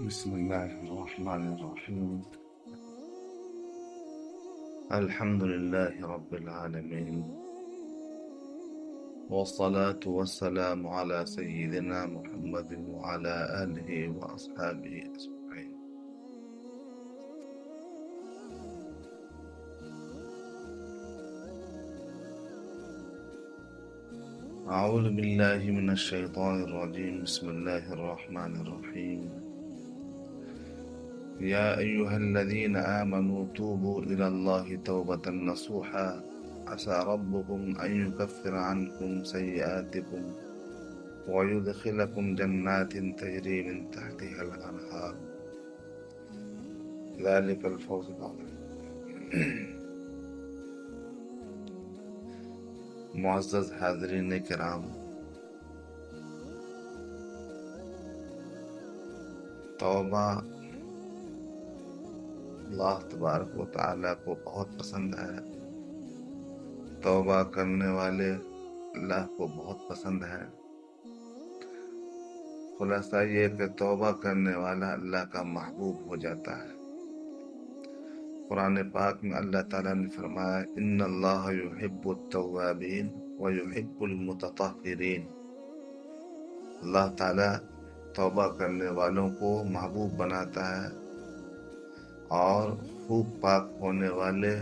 بسم الله الرحمن الرحيم. الحمد لله رب العالمين، والصلاة والسلام على سيدنا محمد وعلى آله وأصحابه أجمعين. أعوذ بالله من الشيطان الرجيم. بسم الله الرحمن الرحيم. يا أيها الذين آمنوا توبوا إلى الله توبة نصوحا عسى ربكم أن يكفر عنكم سيئاتكم ويدخلكم جنات تجري من تحتها الأنهار ذلك الفوز العظيم. معزز حاضرین کرام، توبہ اللہ تبارک و تعالیٰ کو بہت پسند ہے. توبہ کرنے والے اللہ کو بہت پسند ہے. خلاصہ یہ کہ توبہ کرنے والا اللہ کا محبوب ہو جاتا ہے. قرآن پاک میں اللہ تعالیٰ نے فرمایا ان اللہ یحب التوابین ویحب المتطہرین. اللہ تعالیٰ توبہ کرنے والوں کو محبوب بناتا ہے اور خوب پاک ہونے والے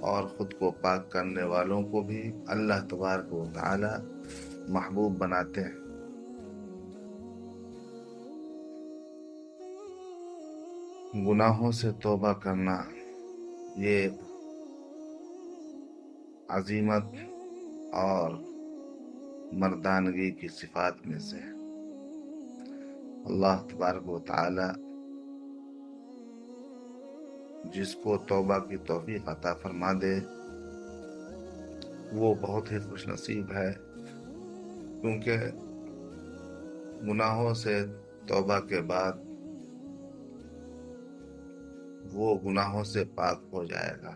اور خود کو پاک کرنے والوں کو بھی اللہ تبارک و تعالی محبوب بناتے ہیں. گناہوں سے توبہ کرنا یہ عظیمت اور مردانگی کی صفات میں سے ہے. اللہ تبارک و تعالی جس کو توبہ کی توفیق عطا فرما دے وہ بہت ہی خوش نصیب ہے، کیونکہ گناہوں سے توبہ کے بعد وہ گناہوں سے پاک ہو جائے گا.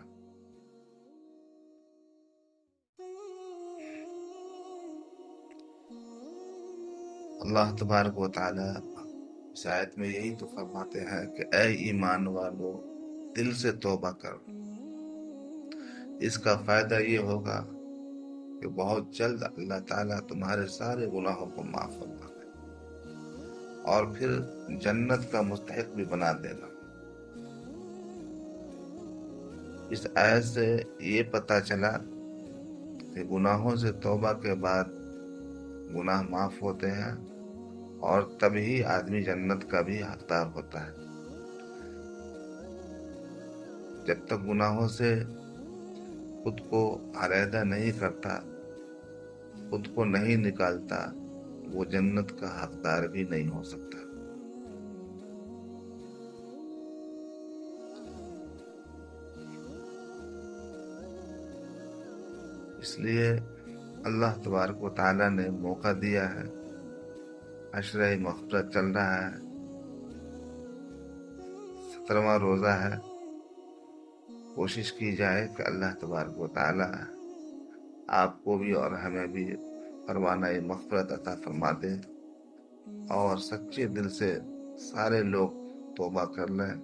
اللہ تبارک و تعالی اس آیت میں یہی تو فرماتے ہیں کہ اے ایمان والو دل سے توبہ کرو. اس کا فائدہ یہ ہوگا کہ بہت جلد اللہ تعالیٰ تمہارے سارے گناہوں کو معاف فرما دے اور پھر جنت کا مستحق بھی بنا دے گا. اس آیت سے یہ پتہ چلا کہ گناہوں سے توبہ کے بعد گناہ معاف ہوتے ہیں اور تبھی آدمی جنت کا بھی حقدار ہوتا ہے. جب تک گناہوں سے خود کو علیحدہ نہیں کرتا، خود کو نہیں نکالتا، وہ جنت کا حقدار بھی نہیں ہو سکتا. اس لیے اللہ تبارک و تعالیٰ نے موقع دیا ہے. عشرہ مغفرت چل رہا ہے، 17واں روزہ ہے. کوشش کی جائے کہ اللہ تبارک و تعالیٰ آپ کو بھی اور ہمیں بھی پروانہ مغفرت عطا فرما دے اور سچے دل سے سارے لوگ توبہ کر لیں.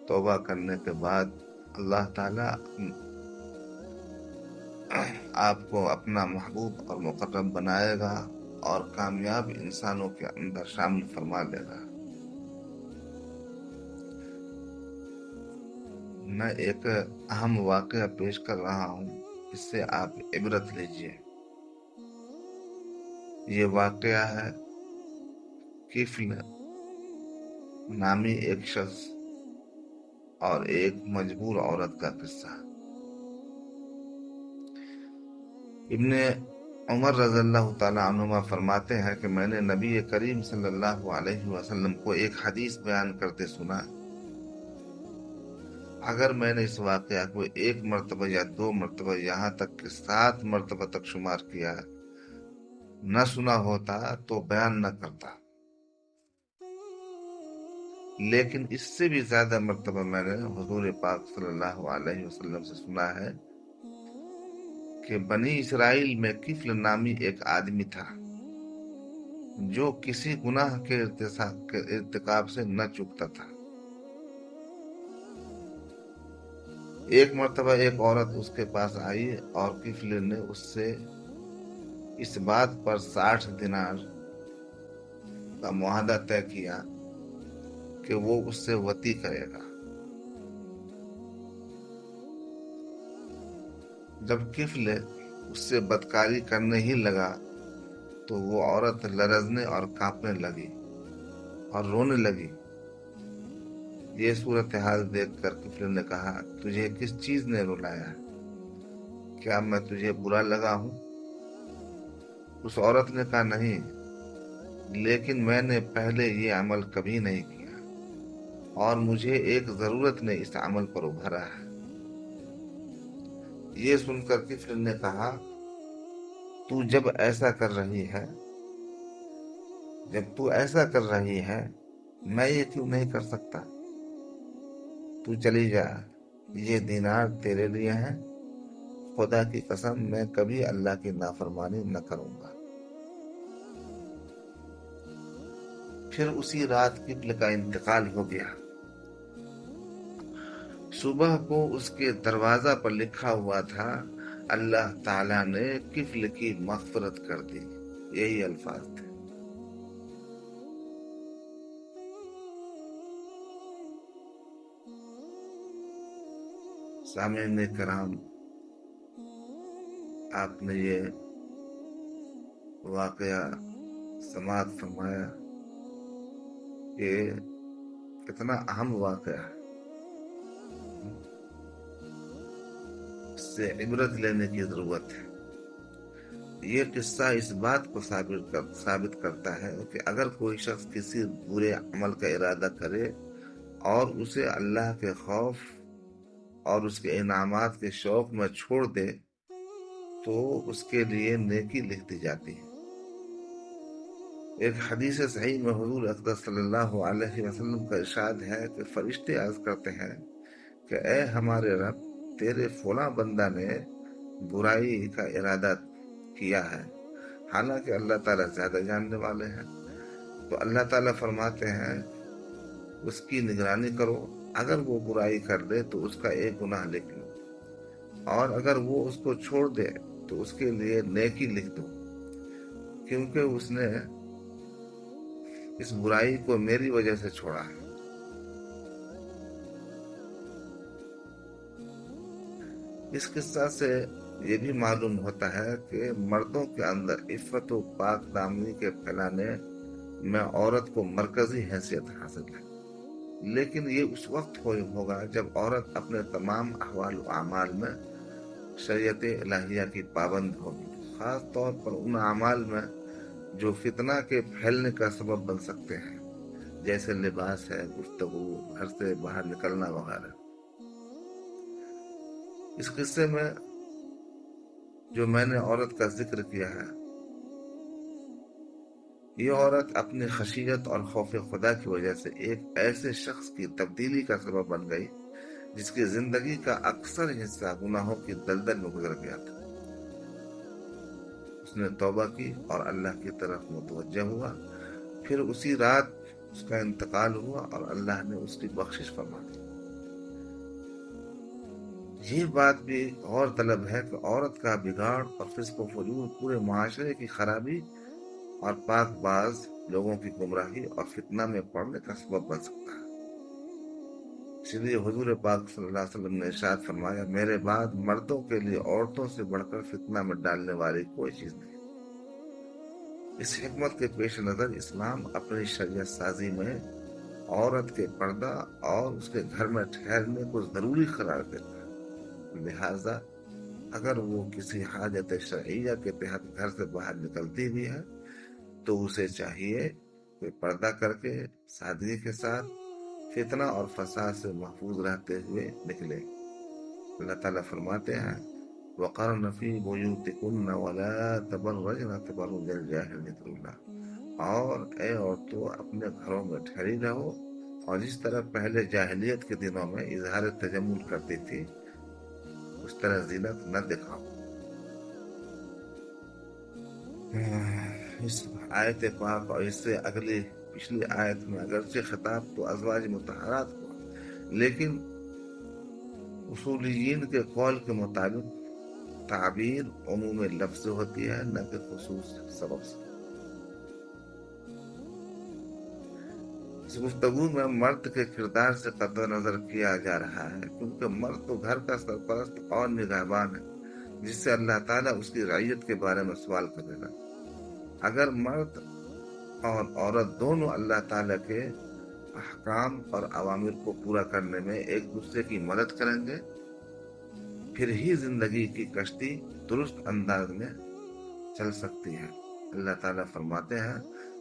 توبہ کرنے کے بعد اللہ تعالیٰ آپ کو اپنا محبوب اور مقرب بنائے گا اور کامیاب انسانوں کے اندر شامل فرما لے گا. میں ایک اہم واقعہ پیش کر رہا ہوں، اس سے آپ عبرت لیجئے. یہ واقعہ ہے کفل نامی ایک شخص اور ایک مجبور عورت کا قصہ. ابن عمر رضی اللہ تعالی عنہما فرماتے ہیں کہ میں نے نبی کریم صلی اللہ علیہ وسلم کو ایک حدیث بیان کرتے سنا. اگر میں نے اس واقعہ کو ایک مرتبہ یا 2 مرتبہ یہاں تک کہ 7 مرتبہ تک شمار کیا نہ سنا ہوتا تو بیان نہ کرتا، لیکن اس سے بھی زیادہ مرتبہ میں نے حضور پاک صلی اللہ علیہ وسلم سے سنا ہے کہ بنی اسرائیل میں کفل نامی ایک آدمی تھا. جو کسی گناہ کے ارتکاب سے نہ چکتا تھا۔ ایک مرتبہ ایک عورت اس کے پاس آئی اور کفل نے اس سے اس بات پر 60 دینار کا معاہدہ طے کیا کہ وہ اس سے وطی کرے گا۔ جب کفل اس سے بدکاری کرنے ہی لگا تو وہ عورت لرزنے اور کانپنے لگی اور رونے لگی۔ یہ صورتحال دیکھ کر کفل نے کہا، تجھے کس چیز نے رلایا؟ کیا میں تجھے برا لگا ہوں؟ اس عورت نے کہا، نہیں، لیکن میں نے پہلے یہ عمل کبھی نہیں کیا اور مجھے ایک ضرورت نے اس عمل پر ابھارا ہے۔ یہ سن کر کفل نے کہا، تو جب ایسا کر رہی ہے میں یہ کیوں نہیں کر سکتا؟ تو چلی جا، یہ دینار تیرے لیے ہیں، خدا کی قسم میں کبھی اللہ کی نافرمانی نہ کروں گا۔ پھر اسی رات کفل کا انتقال ہو گیا۔ صبح کو اس کے دروازہ پر لکھا ہوا تھا، اللہ تعالیٰ نے کفل کی مغفرت کر دی۔ یہی الفاظ تھے۔ سامعین کرام، آپ نے یہ واقعہ سماعت فرمایا کہ کتنا اہم واقعہ ہے، اس سے عبرت لینے کی ضرورت ہے۔ یہ قصہ اس بات کو ثابت کرتا ہے کہ اگر کوئی شخص کسی برے عمل کا ارادہ کرے اور اسے اللہ کے خوف اور اس کے انعامات کے شوق میں چھوڑ دے تو اس کے لیے نیکی لکھ دی جاتی ہے۔ ایک حدیث صحیح میں حضور اقدس صلی اللہ علیہ وسلم کا ارشاد ہے کہ فرشتے عرض کرتے ہیں کہ اے ہمارے رب، تیرے فلاں بندہ نے برائی کا ارادہ کیا ہے، حالانکہ اللہ تعالیٰ زیادہ جاننے والے ہیں۔ تو اللہ تعالیٰ فرماتے ہیں اس کی نگرانی کرو، اگر وہ برائی کر دے تو اس کا ایک گناہ لکھ لو، اور اگر وہ اس کو چھوڑ دے تو اس کے لیے نیکی لکھ دو، کیونکہ اس نے اس برائی کو میری وجہ سے چھوڑا ہے۔ اس قصہ سے یہ بھی معلوم ہوتا ہے کہ مردوں کے اندر عفت و پاک دامنی کے پھیلانے میں عورت کو مرکزی حیثیت حاصل ہے، لیکن یہ اس وقت ہوگا جب عورت اپنے تمام احوال و اعمال میں شریعت الہیہ کی پابند ہوگی، خاص طور پر ان اعمال میں جو فتنہ کے پھیلنے کا سبب بن سکتے ہیں، جیسے لباس ہے، گفتگو، گھر سے باہر نکلنا وغیرہ۔ اس قصے میں جو میں نے عورت کا ذکر کیا ہے، یہ عورت اپنی خشیت اور خوف خدا کی وجہ سے ایک ایسے شخص کی تبدیلی کا سبب بن گئی جس کی زندگی کا اکثر حصہ گناہوں کی دلدل میں گزر گیا تھا۔ اس نے توبہ کی اور اللہ کی طرف متوجہ ہوا، پھر اسی رات اس کا انتقال ہوا اور اللہ نے اس کی بخشش فرما دی۔ یہ بات بھی غور طلب ہے کہ عورت کا بگاڑ اور فسق و فجور پورے معاشرے کی خرابی اور پاک باز لوگوں کی گمراہی اور فتنہ میں پڑنے کا سبب بن سکتا ہے۔ اس لیے حضور پاک صلی اللہ علیہ وسلم نے ارشاد فرمایا، میرے بعد مردوں کے لیے عورتوں سے بڑھ کر فتنہ میں ڈالنے والی کوئی چیز نہیں۔ اس حکمت کے پیش نظر اسلام اپنی شریعت سازی میں عورت کے پردہ اور اس کے گھر میں ٹھہرنے کو ضروری قرار دیتا ہے۔ لہذا اگر وہ کسی حاجت شرعیہ کے تحت گھر سے باہر نکلتی بھی ہے تو اسے چاہیے کہ پردہ کر کے سادگی کے ساتھ فتنہ اور فساد سے محفوظ رہتے ہوئے نکلے۔ اللہ تعالیٰ فرماتے ہیں، وَقَرْنَ فِي بُيُوتِكُنَّ وَلَا تَبَرَّجْنَ تَبَرُّجَ الْجَاهِلِيَّةِ الْأُولَىٰ، اور اے عورتوں اپنے گھروں میں ٹھہری رہو، اور جس طرح پہلے جاہلیت کے دنوں میں اظہار تجمل کرتی تھی اس طرح زینت نہ دکھاؤ۔ اس آیت پاک اور اس سے اگلی پچھلی آیت میں اگرچہ خطاب تو ازواج مطہرات کو، لیکن اصولیین کے قول کے مطابق تعبیر عموم لفظ ہوتی ہے، نہ کہ خصوص سبب سے۔ اس گفتگو میں مرد کے کردار سے قطع نظر کیا جا رہا ہے، کیونکہ مرد تو گھر کا سرپرست اور نگہبان ہے، جس سے اللہ تعالیٰ اس کی رعیت کے بارے میں سوال کرے گا۔ اگر مرد اور عورت دونوں اللہ تعالیٰ کے احکام اور اوامر کو پورا کرنے میں ایک دوسرے کی مدد کریں گے، پھر ہی زندگی کی کشتی درست انداز میں چل سکتی ہے۔ اللہ تعالیٰ فرماتے ہیں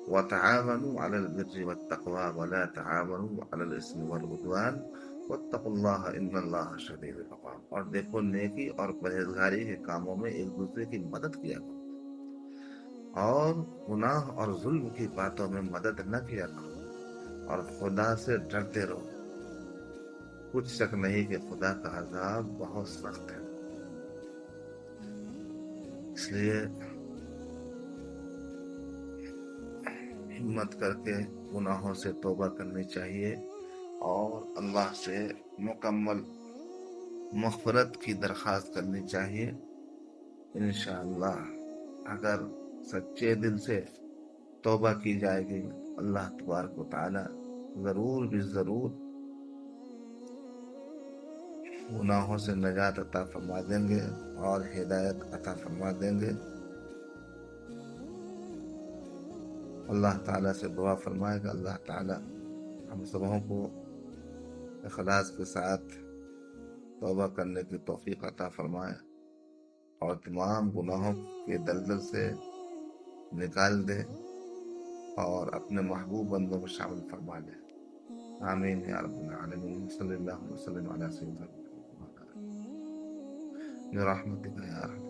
وَتَعَاوَنُوا عَلَى الْبِرِّ وَالتَّقْوَىٰ وَلَا تَعَاوَنُوا عَلَى الْإِثْمِ وَالْعُدْوَانِ وَاتَّقُوا اللَّهَ إِنَّ اللَّهَ شَدِيدُ الْعِقَابِ۔ اور دیکھو نیکی اور پرہیزگاری کے کاموں میں ایک دوسرے کی مدد کیا کرو، اور گناہ اور ظلم کی باتوں میں مدد نہ کیا کرو، اور خدا سے ڈرتے رہو، کچھ شک نہیں کہ خدا کا عذاب بہت سخت ہے۔ اس لیے ہمت کر کے گناہوں سے توبہ کرنی چاہیے اور اللہ سے مکمل مغفرت کی درخواست کرنی چاہیے۔ انشاءاللہ اگر سچے دل سے توبہ کی جائے گی، اللہ تبارک و تعالی ضرور بھی ضرور گناہوں سے نجات عطا فرما دیں گے اور ہدایت عطا فرما دیں گے۔ اللہ تعالیٰ سے دعا فرمائے گا اللہ تعالیٰ ہم سبوں کو اخلاص کے ساتھ توبہ کرنے کی توفیق عطا فرمائے اور تمام گناہوں کے دلدل سے نکال دے اور اپنے محبوب بندوں میں شامل فرما لے۔ آمین یا رب العالمین۔ صلی اللہ وسلم علی سیدنا برحمتک یا ارحم